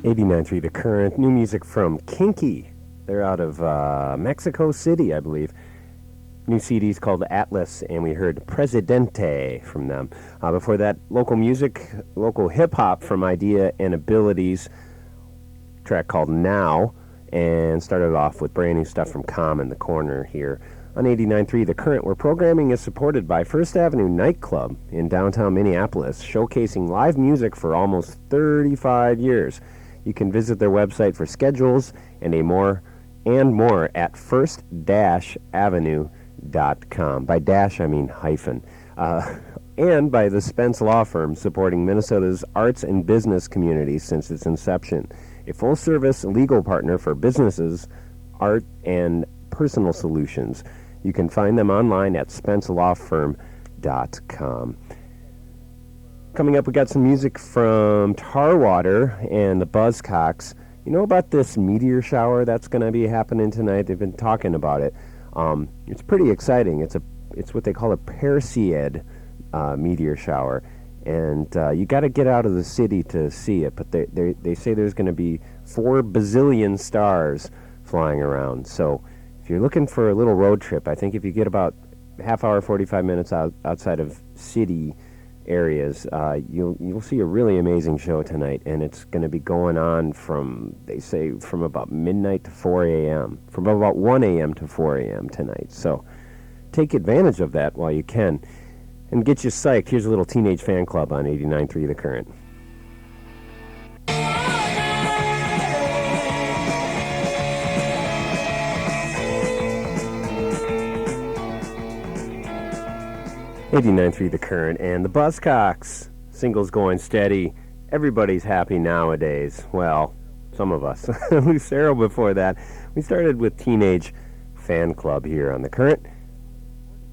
'89.3 The Current, new music from Kinky. They're out of Mexico City, I believe. New CD's called Atlas, and we heard Presidente from them. Before that, local music, local hip-hop from Idea and Abilities, track called Now, and started off with brand new stuff from Common, the corner here. On 89.3 The Current, where programming is supported by First Avenue Nightclub in downtown Minneapolis, showcasing live music for almost 35 years. You can visit their website for schedules and more at first-avenue.com. By dash, I mean hyphen. And by the Spence Law Firm, supporting Minnesota's arts and business community since its inception. A full-service legal partner for businesses, art, and personal solutions. You can find them online at spencelawfirm.com. Coming up, we got some music from Tarwater and the Buzzcocks. You know about this meteor shower that's going to be happening tonight? They've been talking about it. It's pretty exciting. It's what they call a Perseid meteor shower, and you got to get out of the city to see it. But they say there's going to be 4 bazillion stars flying around. So if you're looking for a little road trip, I think if you get about half hour, 45 minutes outside of city areas, you'll see a really amazing show tonight, and it's going to be going on from about midnight to 4 a.m., from about 1 a.m. to 4 a.m. tonight. So take advantage of that while you can and get you psyched. Here's a little Teenage Fan Club on 89.3 The Current. 89.3 The Current and the Buzzcocks. Singles going steady. Everybody's happy nowadays. Well, some of us. Lucero before that. We started with Teenage Fan Club here on The Current.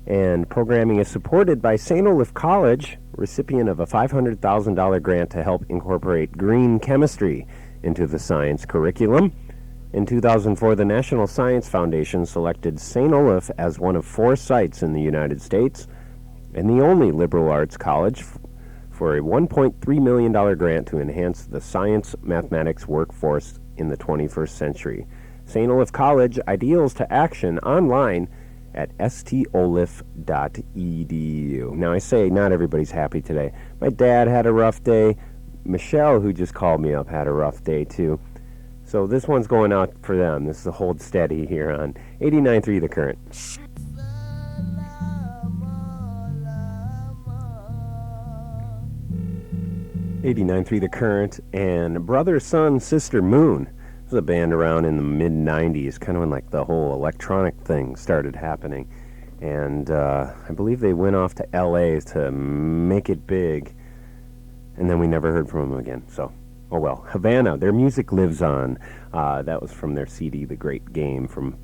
And programming is supported by St. Olaf College, recipient of a $500,000 grant to help incorporate green chemistry into the science curriculum. In 2004, the National Science Foundation selected St. Olaf as one of 4 sites in the United States and the only liberal arts college for a $1.3 million grant to enhance the science mathematics workforce in the 21st century. St. Olaf College, Ideals to Action, online at stolaf.edu. Now, I say not everybody's happy today. My dad had a rough day. Michelle, who just called me up, had a rough day, too. So this one's going out for them. This is a Hold Steady here on 89.3 The Current. 89.3 The Current and Brother, Sun, Sister, Moon. This was a band around in the mid-'90s, kind of when like the whole electronic thing started happening. And I believe they went off to L.A. to make it big, and then we never heard from them again. So, oh well. Havana, their music lives on. That was from their CD, The Great Game, from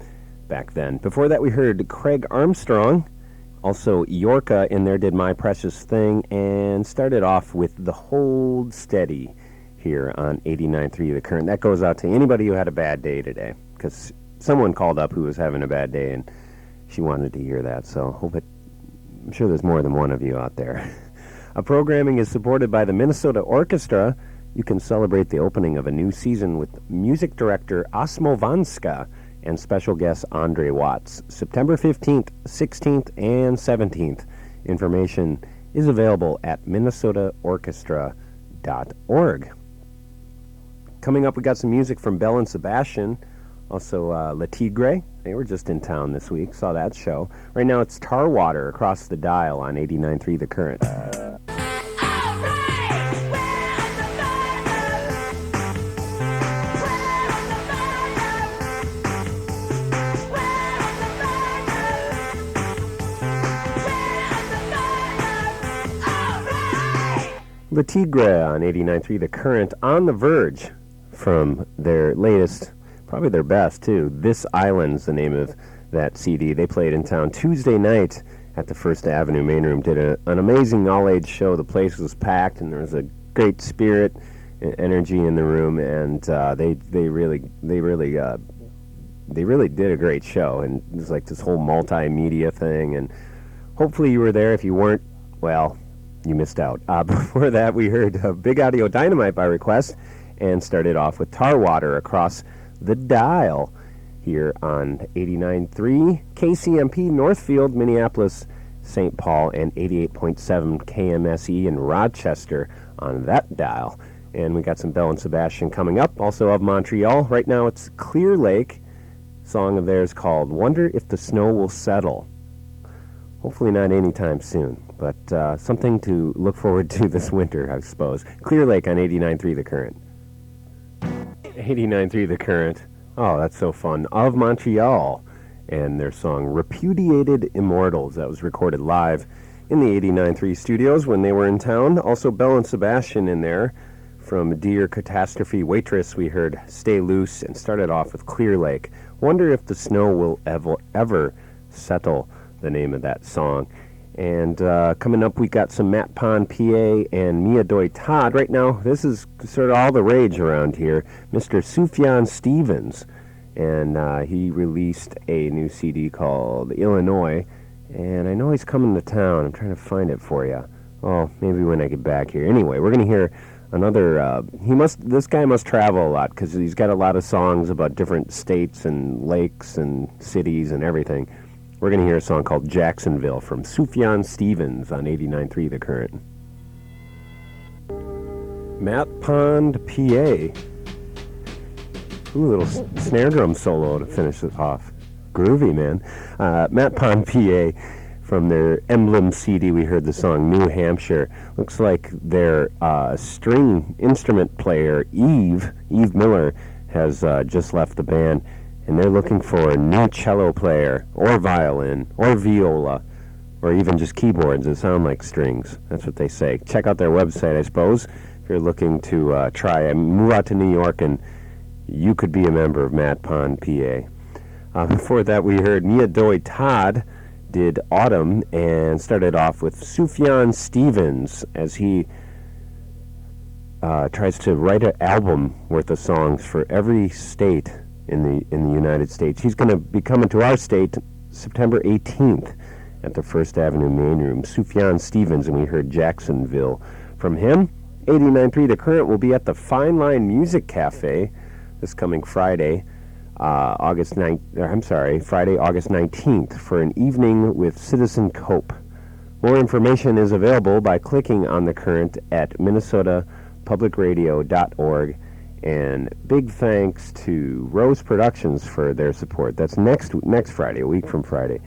back then. Before that, we heard Craig Armstrong. Also, Yorka in there did My Precious Thing, and started off with The Hold Steady here on 89.3 The Current. That goes out to anybody who had a bad day today, because someone called up who was having a bad day, and she wanted to hear that, so I'm sure there's more than one of you out there. Our programming is supported by the Minnesota Orchestra. You can celebrate the opening of a new season with music director Osmo Vanska and special guest Andre Watts, September 15th, 16th, and 17th. Information is available at minnesotaorchestra.org. Coming up, we got some music from Belle and Sebastian, also La Tigre. They were just in town this week, saw that show. Right now it's Tarwater across the dial on 89.3 The Current. La Tigre on 89.3 The Current, On the Verge, from their latest, probably their best too, This Island's the name of that CD. They played in town Tuesday night at the First Avenue Main Room, did an amazing all-age show. The place was packed and there was a great spirit and energy in the room, and they really did a great show. And it was like this whole multimedia thing, and Hopefully you were there. If you weren't, well, you missed out. Before that, we heard Big Audio Dynamite by request and started off with Tar Water Across the Dial here on 89.3 KCMP Northfield, Minneapolis, St. Paul, and 88.7 KMSE in Rochester on that dial. And we got some Belle and Sebastian coming up, also of Montreal. Right now it's Clear Lake, song of theirs called Wonder If the Snow Will Settle. Hopefully not anytime soon, but something to look forward to this winter, I suppose. Clear Lake on 89.3 The Current. 89.3 The Current. Oh, that's so fun. Of Montreal and their song Repudiated Immortals. That was recorded live in the 89.3 studios when they were in town. Also Belle and Sebastian in there. From Dear Catastrophe Waitress, we heard Stay Loose and started off with Clear Lake. Wonder If the Snow Will Ever Settle, the name of that song. And coming up, we got some Matt Pond, PA, and Mia Doi Todd. Right now, this is sort of all the rage around here. Mr. Sufjan Stevens, and he released a new CD called Illinois, and I know he's coming to town. I'm trying to find it for you. Oh, maybe when I get back here. Anyway, we're going to hear another, this guy must travel a lot, because he's got a lot of songs about different states and lakes and cities and everything. We're going to hear a song called Jacksonville from Sufjan Stevens on 89.3 The Current. Matt Pond, PA. Ooh, little snare drum solo to finish it off. Groovy, man. Matt Pond, PA. From their Emblem CD, we heard the song New Hampshire. Looks like their string instrument player, Eve Miller, has just left the band. And they're looking for a new cello player, or violin, or viola, or even just keyboards that sound like strings. That's what they say. Check out their website, I suppose, if you're looking to move out to New York, and you could be a member of Matt Pond, PA. Before that, we heard Mia Doi Todd did Autumn, and started off with Sufjan Stevens, as he tries to write an album worth of songs for every state in the United States. He's going to be coming to our state September 18th at the First Avenue Main Room. Sufjan Stevens, and we heard Jacksonville from him. 89.3 The Current will be at the Fine Line Music Cafe this coming Friday, Friday, August 19th for an evening with Citizen Cope. More information is available by clicking on The Current at minnesotapublicradio.org. And big thanks to Rose Productions for their support. That's next Friday, a week from Friday.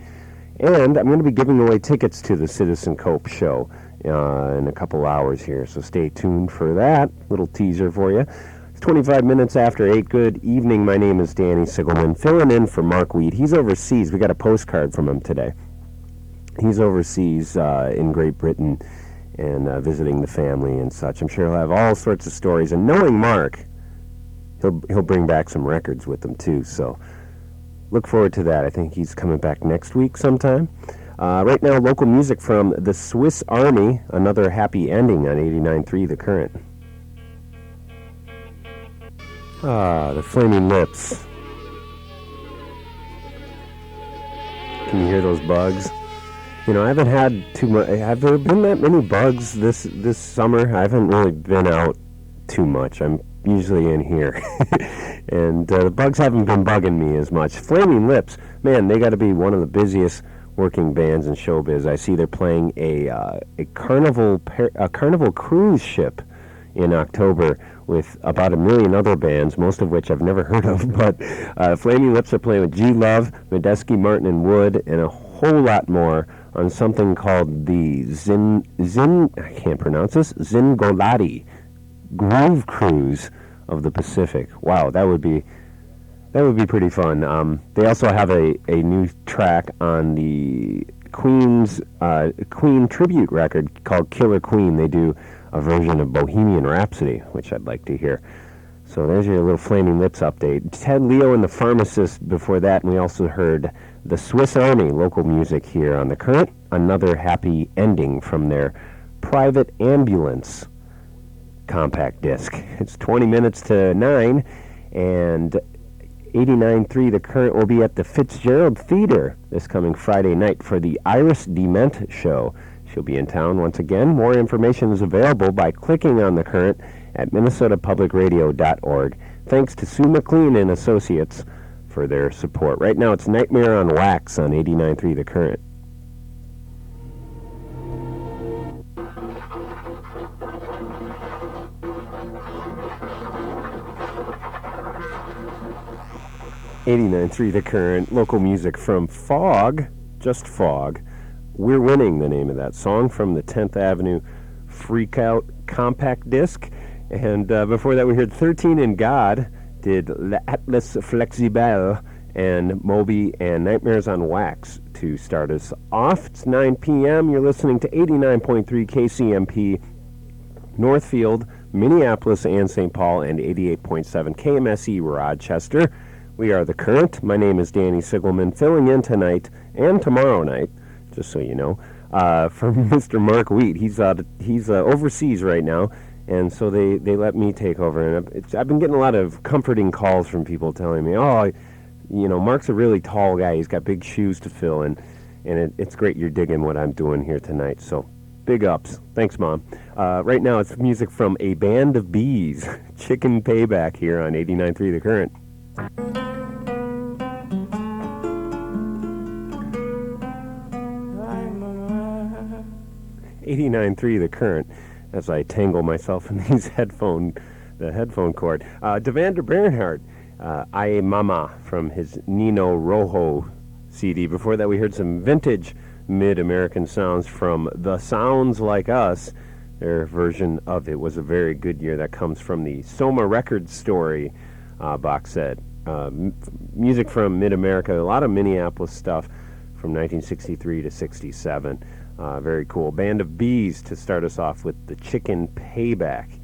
And I'm going to be giving away tickets to the Citizen Cope show in a couple hours here, so stay tuned for that. Little teaser for you. It's 25 minutes after 8. Good evening. My name is Danny Sigelman, filling in for Mark Weed. He's overseas. We got a postcard from him today. He's overseas in Great Britain and visiting the family and such. I'm sure he'll have all sorts of stories. And knowing Mark, he'll bring back some records with him too, so look forward to that. I think he's coming back next week sometime. Right now, local music from the Swiss Army, another happy ending on 89.3 The Current. The Flaming Lips. Can you hear those bugs? You know, I haven't had too much. Have there been that many bugs this summer? I haven't really been out too much. I'm usually in here. And the bugs haven't been bugging me as much. Flaming Lips, man, they got to be one of the busiest working bands in showbiz. I see they're playing a carnival cruise ship in October with about 1 million other bands, most of which I've never heard of. But Flaming Lips are playing with G Love, Medeski, Martin and Wood, and a whole lot more on something called the I can't pronounce this, Zingolati Groove Cruise of the Pacific. Wow, that would be pretty fun. They also have a new track on the Queen tribute record called Killer Queen. They do a version of Bohemian Rhapsody, which I'd like to hear. So there's your little Flaming Lips update. Ted Leo and the Pharmacist before that, and we also heard the Swiss Army, local music here on The Current. Another happy ending from their Private Ambulance compact disc. It's 20 minutes to 9, and 89.3 The Current will be at the Fitzgerald Theater this coming Friday night for the Iris Dement show. She'll be in town once again. More information is available by clicking on The Current at minnesotapublicradio.org. Thanks to Sue McLean and Associates for their support. Right now it's Nightmare on Wax on 89.3 The Current. '89.3 The Current, local music from Fog, just Fog. We're Winning, the name of that song, from the 10th Avenue Freakout compact disc. And before that we heard 13 and God did L'Atlas Flexible and Moby and Nightmares on Wax to start us off. It's 9 p.m. You're listening to 89.3 KCMP, Northfield, Minneapolis, and St. Paul, and 88.7 KMSE, Rochester. We are The Current. My name is Danny Sigelman, filling in tonight and tomorrow night, just so you know, for Mr. Mark Wheat. He's overseas right now, and so they let me take over. And I've been getting a lot of comforting calls from people telling me, oh, you know, Mark's a really tall guy. He's got big shoes to fill, and it's great you're digging what I'm doing here tonight. So big ups. Thanks, Mom. Right now it's music from A Band of Bees, Chicken Payback here on 89.3 The Current. 89.3 The Current, as I tangle myself in the headphone cord. Devander Bernhardt, Aye Mama, from his Nino Rojo CD. Before that we heard some vintage mid-American sounds from The Sounds Like Us. Their version of It Was a Very Good Year. That comes from the Soma Records Story box set. Music from mid-America, a lot of Minneapolis stuff from 1963 to 67. Very cool. Band of Bees to start us off with the Chicken Payback.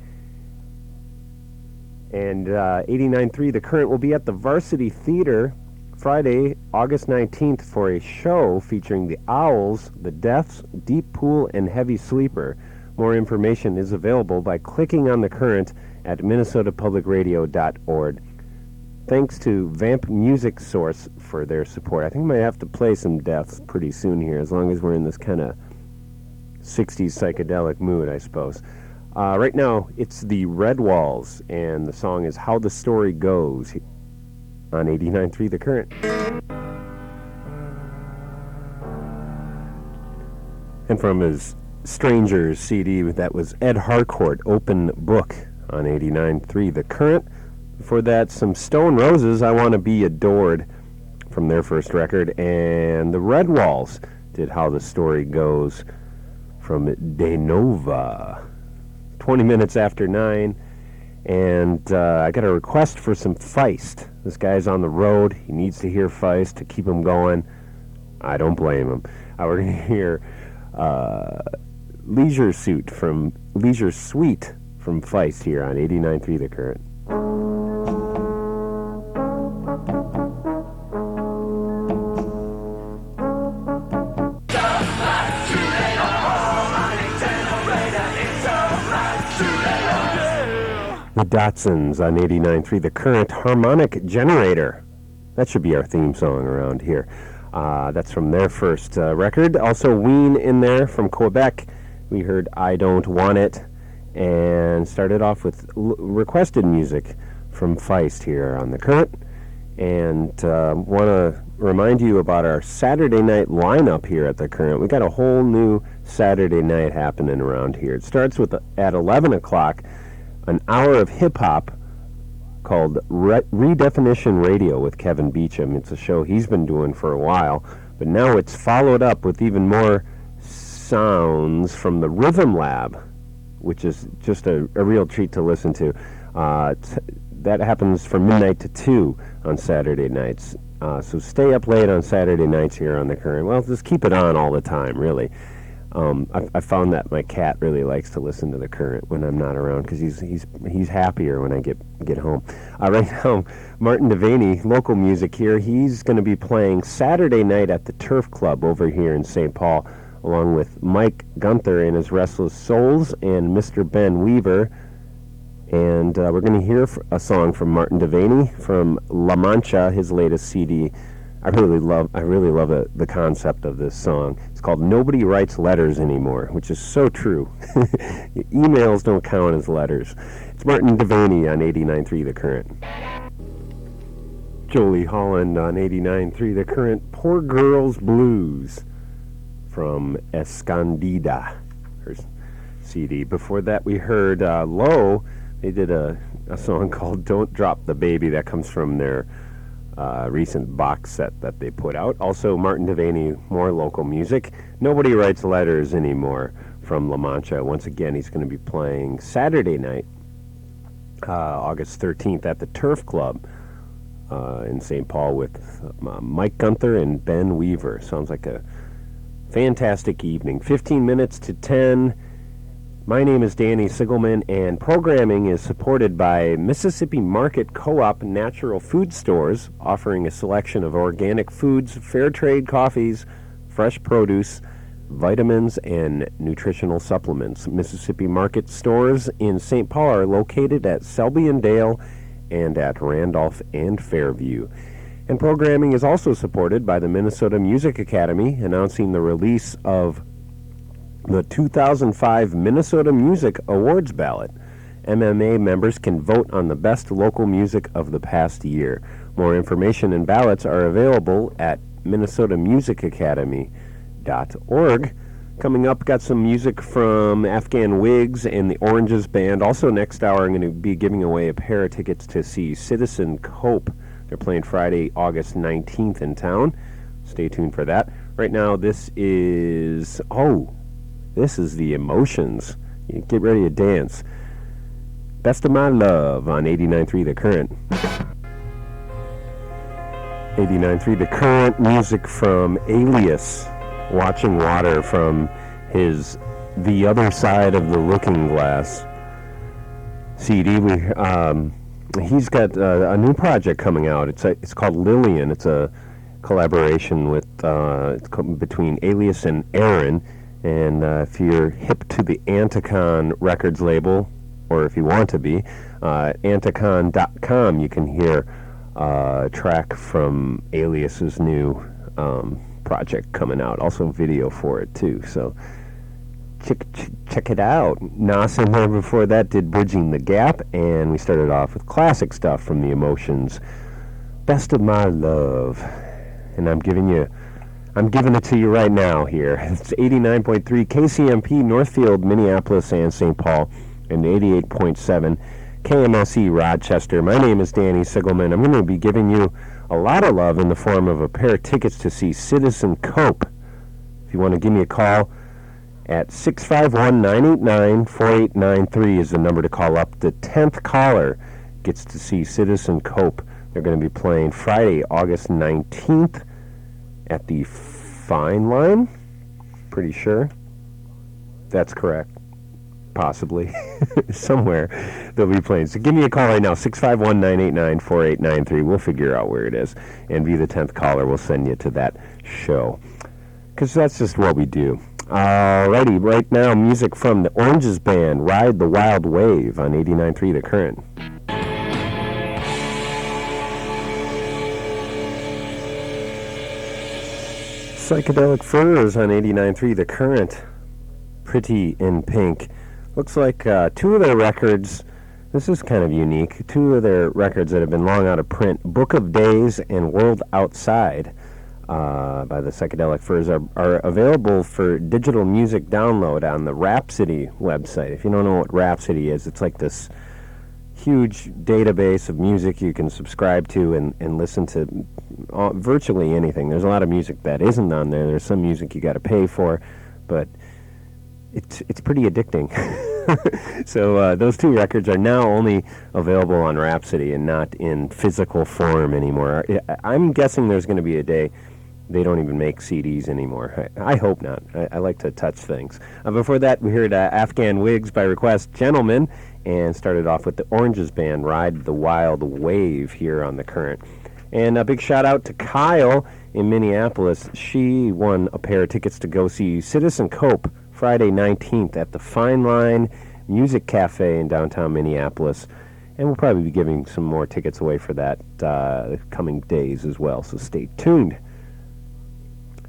And 89.3 The Current will be at the Varsity Theater Friday, August 19th for a show featuring the Owls, the Deaths, Deep Pool, and Heavy Sleeper. More information is available by clicking on The Current at minnesotapublicradio.org. Thanks to Vamp Music Source for their support. I think I might have to play some Deaths pretty soon here, as long as we're in this kind of 60s psychedelic mood, I suppose. Right now, it's the Red Walls, and the song is How the Story Goes on 89.3 The Current. And from his Strangers CD, that was Ed Harcourt, Open Book on 89.3 The Current. Before that, some Stone Roses, I Want to Be Adored, from their first record, and the Red Walls did How the Story Goes from De Nova. 20 minutes after 9, and I got a request for some Feist. This guy's on the road. He needs to hear Feist to keep him going. I don't blame him. We're going to hear Leisure Suite from Feist here on 89.3 The Current. The Datsuns on 89.3 The Current, Harmonic Generator. That should be our theme song around here. That's from their first record. Also Ween in there from Quebec. We heard I Don't Want It, and started off with requested music from Feist here on The Current. And want to remind you about our Saturday night lineup here at The Current. We got a whole new Saturday night happening around here. It starts with at 11 o'clock, an hour of hip-hop called Redefinition Radio with Kevin Beecham. It's a show he's been doing for a while, but now it's followed up with even more sounds from the Rhythm Lab, which is just a real treat to listen to. That happens from midnight to 2 on Saturday nights. So stay up late on Saturday nights here on The Current. Well, just keep it on all the time, really. I found that my cat really likes to listen to The Current when I'm not around, because he's happier when I get home. Right now, Martin Devaney, local music here. He's going to be playing Saturday night at the Turf Club over here in St. Paul, along with Mike Gunther and his Restless Souls and Mr. Ben Weaver. And we're going to hear a song from Martin Devaney from La Mancha, his latest CD. I really love the concept of this song. It's called Nobody Writes Letters Anymore, which is so true. Emails don't count as letters. It's Martin Devaney on 89.3 The Current. Jolie Holland on 89.3 The Current. Poor Girls Blues from Escondida, her CD. Before that, we heard Low. They did a song called Don't Drop the Baby. That comes from their recent box set that they put out. Also, Martin Devaney, more local music. Nobody Writes Letters Anymore from La Mancha. Once again, he's going to be playing Saturday night, August 13th, at the Turf Club in St. Paul with Mike Gunther and Ben Weaver. Sounds like a fantastic evening. 15 minutes to 10. My name is Danny Sigelman, and programming is supported by Mississippi Market Co-op Natural Food Stores, offering a selection of organic foods, fair trade coffees, fresh produce, vitamins, and nutritional supplements. Mississippi Market stores in St. Paul are located at Selby and Dale and at Randolph and Fairview. And programming is also supported by the Minnesota Music Academy, announcing the release of the 2005 Minnesota Music Awards ballot. MMA members can vote on the best local music of the past year. More information and ballots are available at minnesotamusicacademy.org. Coming up, got some music from Afghan Wigs and the Oranges Band. Also, next hour, I'm going to be giving away a pair of tickets to see Citizen Cope. They're playing Friday, August 19th in town. Stay tuned for that. Right now, this is The Emotions. You get ready to dance. Best of My Love on 89.3 The Current. 89.3 The Current, music from Alias, Watching Water, from his The Other Side of the Looking Glass CD. He's got a new project coming out. It's called Lillian. It's a collaboration with between Alias and Aaron. And if you're hip to the Anticon Records label, or if you want to be, Anticon.com, you can hear a track from Alias's new project coming out. Also video for it, too. So check it out. Nas in there before that did Bridging the Gap, and we started off with classic stuff from The Emotions. Best of My Love. And I'm giving it to you right now here. It's 89.3 KCMP, Northfield, Minneapolis, and St. Paul, and 88.7 KMLC, Rochester. My name is Danny Sigelman. I'm going to be giving you a lot of love in the form of a pair of tickets to see Citizen Cope. If you want to give me a call at 651-989-4893 is the number to call up. The 10th caller gets to see Citizen Cope. They're going to be playing Friday, August 19th at the Fine Line. Pretty sure that's correct. Possibly. Somewhere they'll be playing. So give me a call right now, 651-989-4893. We'll figure out where it is. And be the 10th caller. We'll send you to that show. Because that's just what we do. Alrighty, right now, music from the Oranges Band, Ride the Wild Wave on 89.3 The Current. Psychedelic Furs on 89.3 The Current. Pretty in Pink. Looks like two of their records, this is kind of unique, two of their records that have been long out of print, Book of Days and World Outside by the Psychedelic Furs are available for digital music download on the Rhapsody website. If you don't know what Rhapsody is, it's like this huge database of music you can subscribe to and listen to virtually anything. There's a lot of music that isn't on there. There's some music you got to pay for, but it's pretty addicting. So those two records are now only available on Rhapsody and not in physical form anymore. I'm guessing there's going to be a day they don't even make CDs anymore. I hope not. I like to touch things. Before that, we heard Afghan Wigs by request, Gentlemen, and started off with the Oranges Band, Ride the Wild Wave, here on The Current. And a big shout out to Kyle in Minneapolis. She won a pair of tickets to go see Citizen Cope Friday 19th at the Fine Line Music Cafe in downtown Minneapolis. And we'll probably be giving some more tickets away for that coming days as well, so stay tuned.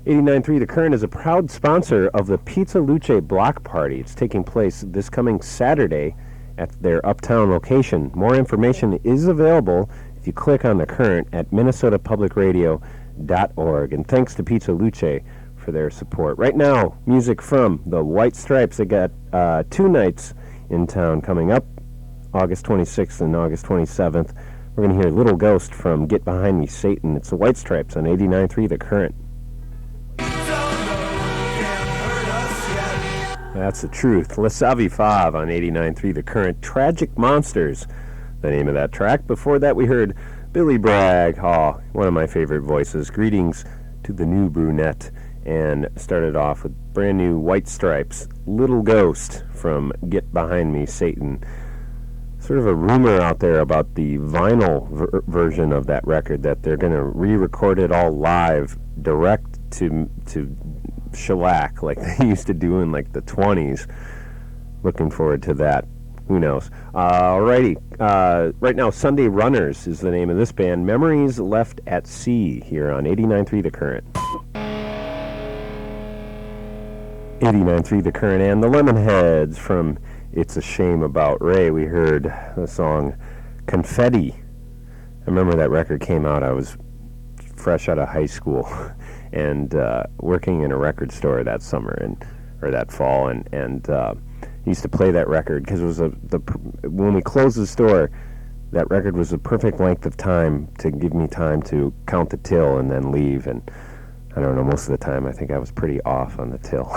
89.3 The Current is a proud sponsor of the Pizza Luce Block Party. It's taking place this coming Saturday at their Uptown location. More information is available if you click on The Current at minnesotapublicradio.org. And thanks to Pizza Luce for their support. Right now, music from the White Stripes. They got 2 nights in town coming up, August 26th and August 27th. We're going to hear Little Ghost from Get Behind Me, Satan. It's the White Stripes on 89.3 The Current. That's the truth. La Savi Fav on 89.3 The Current. Tragic Monsters, the name of that track. Before that, we heard Billy Bragg, one of my favorite voices. Greetings to the new brunette. And started off with brand new White Stripes, Little Ghost from Get Behind Me, Satan. Sort of a rumor out there about the vinyl version of that record, that they're going to re-record it all live, direct to shellac, like they used to do in like the 20s. Looking forward to that. Who knows? Alrighty. Right now, Sunday Runners is the name of this band. Memories Left at Sea here on 89.3 The Current. 89.3 The Current and the Lemonheads from It's a Shame About Ray. We heard the song Confetti. I remember that record came out. I was fresh out of high school and working in a record store that summer or that fall, and used to play that record because it was when we closed the store, that record was the perfect length of time to give me time to count the till and then leave. And I don't know, most of the time I think I was pretty off on the till.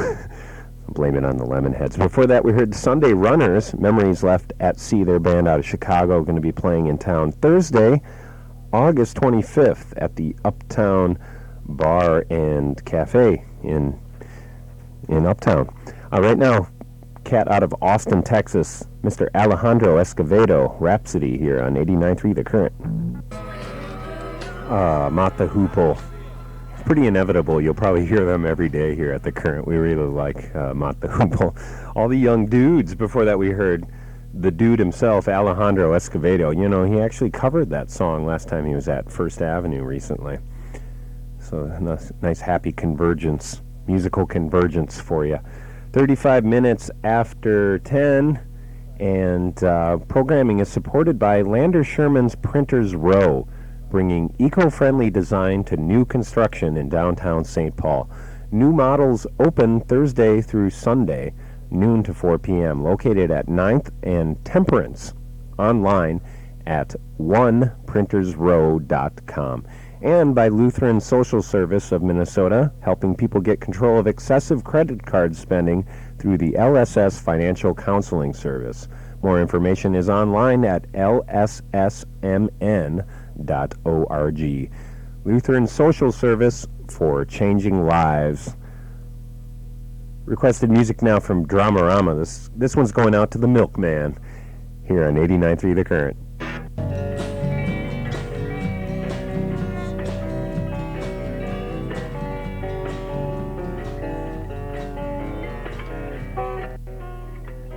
Blame it on the Lemonheads. Before that, we heard Sunday Runners, Memories Left at Sea, their band out of Chicago, going to be playing in town Thursday, August 25th at the Uptown Bar and Cafe in Uptown. Right now, cat out of Austin, Texas, Mr. Alejandro Escovedo, Rhapsody here on 89.3 The Current. Mata Hoople. Pretty inevitable. You'll probably hear them every day here at The Current. We really like Mata Hoople. All the young dudes. Before that, we heard the dude himself, Alejandro Escovedo. You know, he actually covered that song last time he was at First Avenue recently. So nice happy convergence, musical convergence for you. 35 minutes after 10, and programming is supported by Lander Sherman's Printers Row, bringing eco-friendly design to new construction in downtown St. Paul. New models open Thursday through Sunday, noon to 4 p.m., located at 9th and Temperance, online at oneprintersrow.com. And by Lutheran Social Service of Minnesota, helping people get control of excessive credit card spending through the LSS Financial Counseling Service. More information is online at lssmn.org. Lutheran Social Service for changing lives. Requested music now from Dramarama. This one's going out to the Milkman here on 89.3 The Current.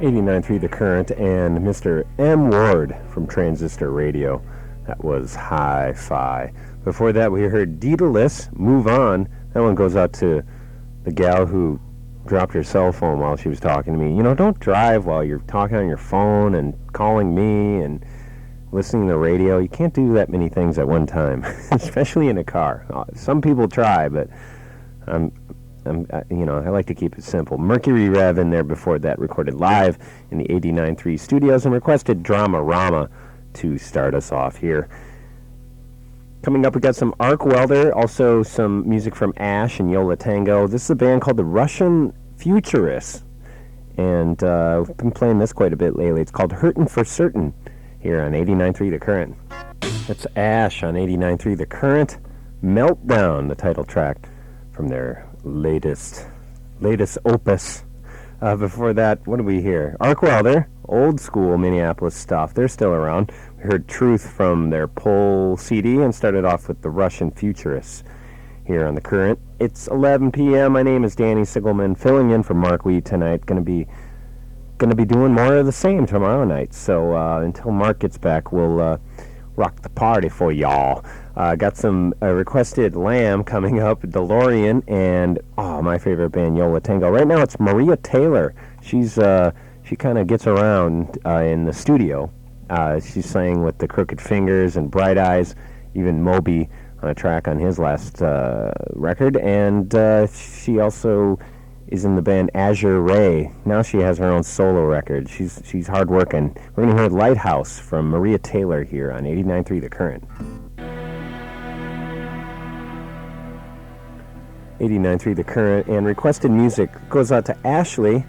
.3 The Current and Mr. M. Ward from Transistor Radio. That was Hi-Fi. Before that, we heard Daedalus, Move On. That one goes out to the gal who dropped her cell phone while she was talking to me. You know, don't drive while you're talking on your phone and calling me and listening to the radio. You can't do that many things at one time, especially in a car. Some people try, but I like to keep it simple. Mercury Rev in there before that, recorded live in the 89.3 studios, and requested Dramarama to start us off here. Coming up, we got some Arc Welder, also some music from Ash and Yola Tango. This is a band called the Russian Futurists, and we've been playing this quite a bit lately. It's called Hurtin' for Certain here on 89.3 The Current. It's Ash on 89.3 The Current. Meltdown, the title track from their latest opus. Before that, what do we hear? Arc Welder, old school Minneapolis stuff. They're still around. We heard Truth from their Pole CD and started off with the Russian Futurists here on The Current. It's 11 p.m. My name is Danny Sigelman, filling in for Mark Weed tonight. Going to be going to be doing more of the same tomorrow night. So until Mark gets back, we'll rock the party for y'all. Got some requested Lamb coming up, DeLorean, and my favorite band, Yo La Tengo. Right now it's Maria Taylor. She kind of gets around in the studio. She's sang with the Crooked Fingers and Bright Eyes, even Moby on a track on his last record, and she also is in the band Azure Ray. Now she has her own solo record. She's hard working. We're going to hear Lighthouse from Maria Taylor here on 89.3 The Current. 89.3 The Current, and requested music goes out to Ashley.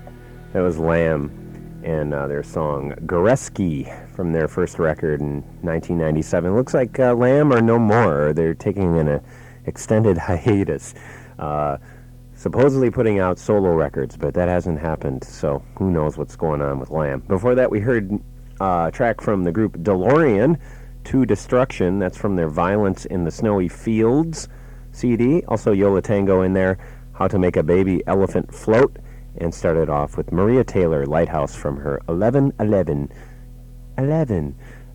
That was Lamb and their song Goreski from their first record in 1997. Looks like Lamb are no more. They're taking an extended hiatus. Supposedly putting out solo records, but that hasn't happened, so who knows what's going on with Lamb. Before that, we heard a track from the group DeLorean, To Destruction. That's from their Violence in the Snowy Fields CD. Also, Yo La Tengo in there, How to Make a Baby Elephant Float. And started off with Maria Taylor, Lighthouse, from her 11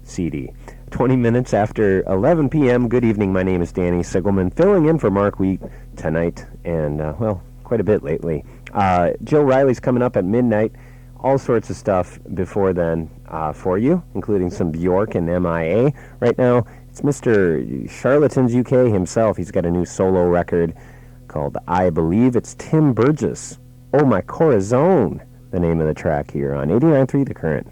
CD. 20 minutes after 11 p.m. Good evening, my name is Danny Sigelman, filling in for Mark Wheat tonight, and, quite a bit lately. Jill Riley's coming up at midnight. All sorts of stuff before then for you, including some Bjork and MIA. Right now, it's Mr. Charlatans UK himself. He's got a new solo record called I Believe. It's Tim Burgess. Oh My Corazon, the name of the track here on 89.3 The Current.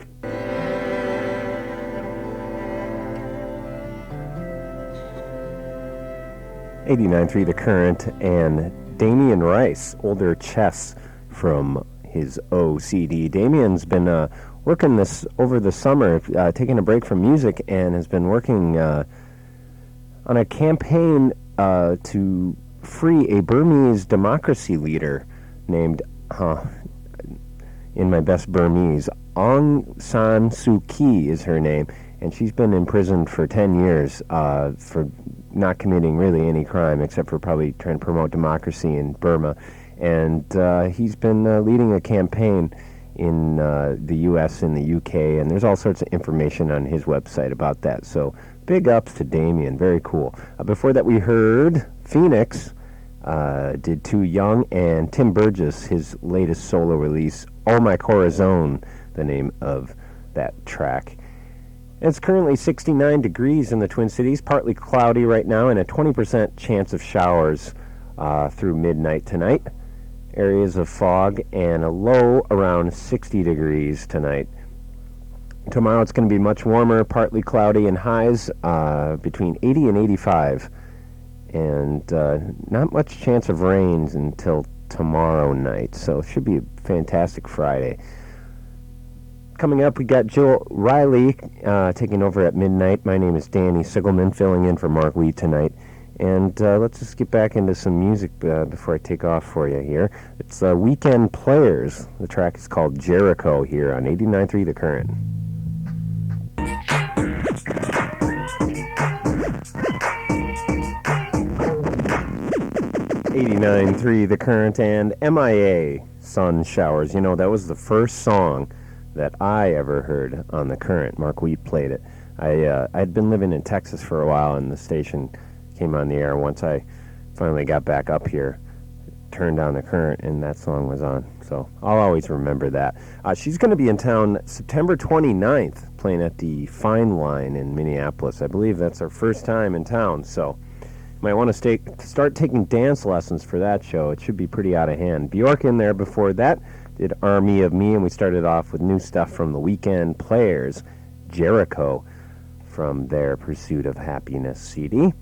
89.3 The Current, and Damian Rice, Older Chess from his OCD. Damian's been working this over the summer, taking a break from music, and has been working on a campaign to free a Burmese democracy leader named, in my best Burmese, Aung San Suu Kyi is her name, and she's been imprisoned for 10 years for not committing really any crime except for probably trying to promote democracy in Burma. And he's been leading a campaign in the U.S. and the U.K., and there's all sorts of information on his website about that. So big ups to Damien. Very cool. Before that, we heard Phoenix did Too Young, and Tim Burgess, his latest solo release, Oh My Corazon, the name of that track. It's currently 69 degrees in the Twin Cities, partly cloudy right now, and a 20% chance of showers through midnight tonight. Areas of fog and a low around 60 degrees tonight. Tomorrow it's going to be much warmer, partly cloudy, and highs between 80 and 85. And not much chance of rains until tomorrow night, so it should be a fantastic Friday. Coming up, we got Jill Riley taking over at midnight. My name is Danny Sigelman, filling in for Mark Wheat tonight. And let's just get back into some music before I take off for you here. It's Weekend Players. The track is called Jericho here on 89.3 The Current. 89.3 The Current and MIA, Sun Showers. You know, that was the first song that I ever heard on The Current. Mark Wheat played it. I'd been living in Texas for a while, and the station came on the air. Once I finally got back up here, turned on The Current, and that song was on. So I'll always remember that. She's going to be in town September 29th, playing at the Fine Line in Minneapolis. I believe that's her first time in town, so you might want to start taking dance lessons for that show. It should be pretty out of hand. Bjork in there before that did Army of Me, and we started off with new stuff from the Weekend Players, Jericho, from their Pursuit of Happiness CD.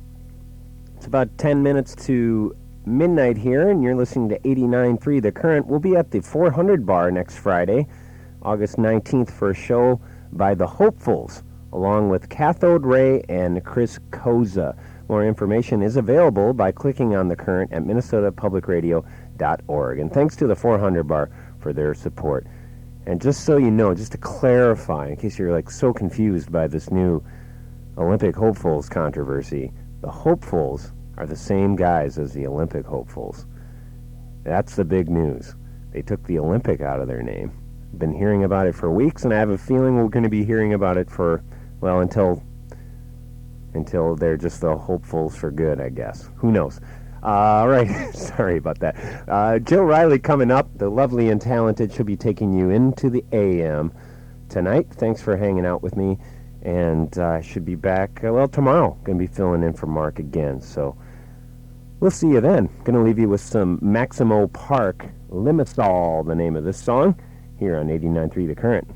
It's about 10 minutes to midnight here, and you're listening to 89.3 The Current. We'll be at the 400 Bar next Friday, August 19th, for a show by the Hopefuls, along with Cathode Ray and Chris Koza. More information is available by clicking on The Current at minnesotapublicradio.org. And thanks to the 400 Bar for their support. And just so you know, just to clarify, in case you're like so confused by this new Olympic hopefuls controversy, the hopefuls are the same guys as the Olympic hopefuls. That's the big news. They took the Olympic out of their name. been hearing about it for weeks, and I have a feeling we're going to be hearing about it for, well, until they're just the hopefuls for good, I guess. Who knows? All right, sorry about that. Jill Riley coming up, the lovely and talented. She'll be taking you into the AM tonight. Thanks for hanging out with me, and I should be back, tomorrow. Going to be filling in for Mark again, so we'll see you then. Going to leave you with some Maximo Park, Limassol, the name of this song, here on 89.3 The Current.